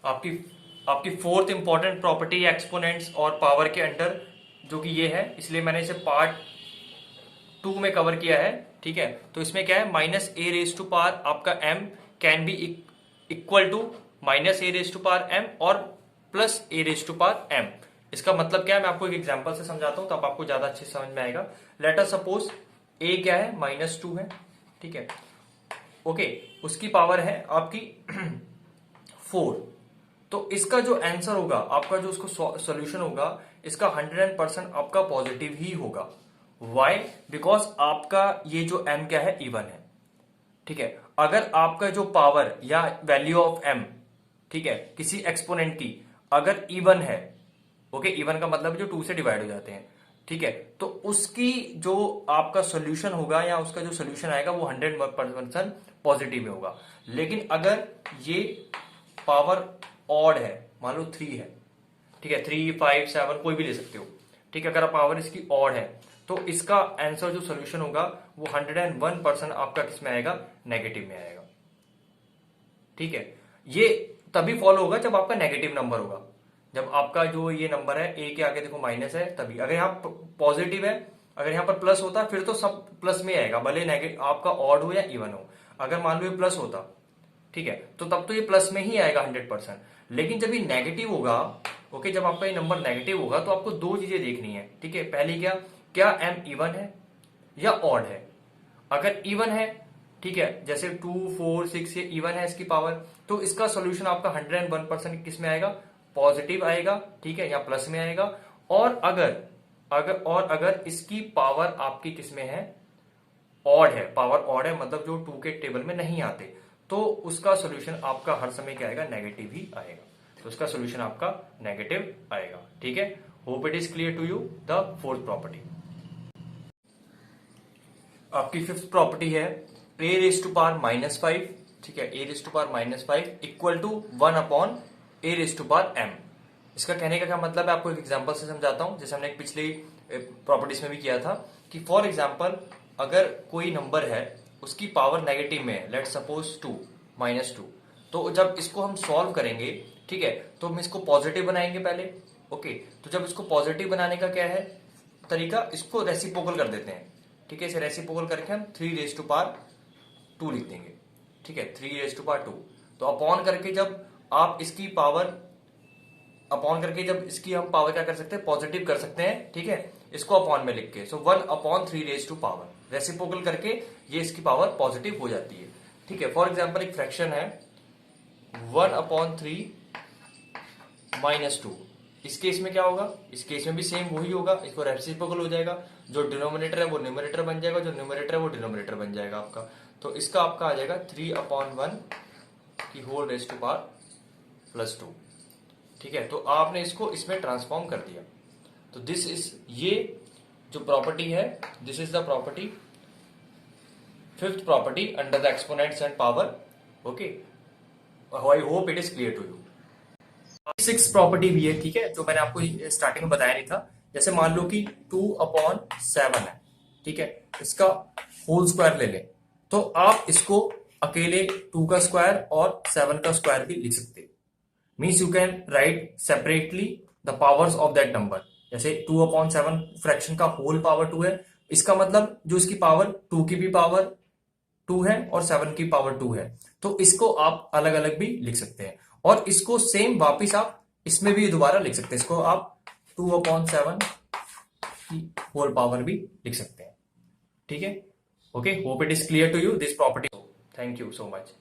आपकी आपकी fourth important property exponents और पावर के अंडर, जो कि ये है, इसलिए मैंने इसे पार्ट 2 में कवर किया है। ठीक है, तो इसमें क्या है, minus a raise to power आपका m can be equal to minus a raise to power m और plus a raise to power m। इसका मतलब क्या है, मैं आपको एक एग्जांपल से समझाता हूं, तब आपको ज्यादा अच्छे समझ में आएगा। लेट अस सपोज a क्या है, -2 है। ठीक है, ओके, उसकी पावर है आपकी 4। तो इसका जो आंसर होगा आपका, जो उसको सॉल्यूशन होगा, इसका 100% आपका पॉजिटिव ही होगा। वाई? बिकॉज आपका ये जो m क्या है, इवन है। ठीक है, अगर आपका जो पावर या वैल्यू ऑफ m, ठीक है, किसी एक्सपोनेंट की अगर इवन है, ओके, इवन का मतलब जो 2 से डिवाइड हो जाते हैं, ठीक है, तो उसकी जो आपका सोल्यूशन होगा या उसका जो सोल्यूशन आएगा वो 100% पॉजिटिव में होगा। लेकिन अगर ये पावर ऑड है, मान लो 3 है, ठीक है, 3, 5, 7 कोई भी ले सकते हो। ठीक है, अगर पावर इसकी ऑड है तो इसका आंसर जो सोल्यूशन होगा वो 101% आपका किस में आएगा, नेगेटिव में आएगा। ठीक है, ये तभी फॉलो होगा जब आपका नेगेटिव नंबर होगा। जब आपका जो ये नंबर है ए के आगे देखो माइनस है, तभी। अगर यहाँ पॉजिटिव है, अगर यहाँ पर प्लस होता फिर तो सब प्लस में आएगा, भले नेगेटिव आपका ऑड हो या इवन हो। अगर मान लो ये प्लस होता, ठीक है, तो तब तो ये प्लस में ही आएगा 100%। लेकिन जब ये नेगेटिव होगा, ओके, जब आपका ये नंबर नेगेटिव होगा तो आपको दो चीजें देखनी है। ठीक है, पहली क्या m इवन है या ऑड है। अगर इवन है, ठीक है, जैसे 2, 4, 6 ये इवन है इसकी पावर, तो इसका सोल्यूशन आपका 101% किस में आएगा, पॉजिटिव आएगा। ठीक है, या प्लस में आएगा। और अगर इसकी पावर आपकी किस में है, ऑड है, पावर ऑड है, मतलब जो 2 के टेबल में नहीं आते, तो उसका सोल्यूशन आपका हर समय क्या आएगा, नेगेटिव ही आएगा। तो उसका सोल्यूशन आपका नेगेटिव आएगा। ठीक है, hope it is clear to you. The fourth property, आपकी फिफ्थ प्रॉपर्टी है ए रेज टू पावर -5। ठीक है, a raise to power -5 equal to 1 upon a raise to power m। इसका कहने का क्या मतलब है, आपको एक एग्जांपल से समझाता हूं, जैसे हमने एक पिछली प्रॉपर्टीज में भी किया था कि फॉर एग्जांपल अगर कोई नंबर है उसकी पावर नेगेटिव में है, लेट सपोज 2, -2, तो जब इसको हम सॉल्व करेंगे, ठीक है, तो हम इसको पॉजिटिव बनाएंगे पहले। ओके, तो जब इसको पॉजिटिव बनाने का क्या है तरीका, इसको रेसिप्रोकल कर देते हैं। ठीक है, इसे रेसिप्रोकल करके हम 3 रेज टू पावर 2 लिख देंगे। ठीक है, 3 रेज टू पावर 2। तो अपॉन करके जब आप इसकी पावर, अपॉन करके जब इसकी हम पावर क्या कर सकते हैं, पॉजिटिव कर सकते हैं। ठीक है, इसको अपॉन में लिख के, so 1 upon 3 raise to power, reciprocal करके ये इसकी पावर पॉजिटिव हो जाती है। ठीक है, फॉर एग्जाम्पल एक फ्रैक्शन है 1 अपॉन 3 -2। इस केस में क्या होगा, इस केस में भी सेम वही होगा, इसको रेसिप्रोकल हो जाएगा। जो डिनोमिनेटर है वो न्यूमरेटर बन जाएगा, जो न्यूमरेटर है वो डिनोमिनेटर बन जाएगा आपका। तो इसका आपका आ जाएगा 3 अपॉन 1 की होल रेज टू पावर +2। ठीक है, तो आपने इसको इसमें ट्रांसफॉर्म कर दिया। तो दिस इज, ये जो प्रॉपर्टी है, this is the property, fifth property under the exponents and power. Okay, I hope it is clear to you. Six property भी है, ठीक है, जो मैंने आपको स्टार्टिंग में बताया नहीं था। जैसे मान लो कि 2/7 है, ठीक है, इसका होल स्क्वायर ले लें, तो आप इसको अकेले 2 का स्क्वायर और 7 का स्क्वायर भी लिख सकते हैं। Means you can write separately the powers of that number. जैसे 2/7 फ्रैक्शन का होल पावर 2 है, इसका मतलब जो इसकी पावर 2 की भी पावर 2 है और 7 की पावर 2 है, तो इसको आप अलग अलग भी लिख सकते हैं। और इसको सेम वापिस आप इसमें भी दोबारा लिख सकते हैं, इसको आप 2/7 की होल पावर भी लिख सकते हैं। ठीक है, okay, hope it is clear to you this property. Thank you so much.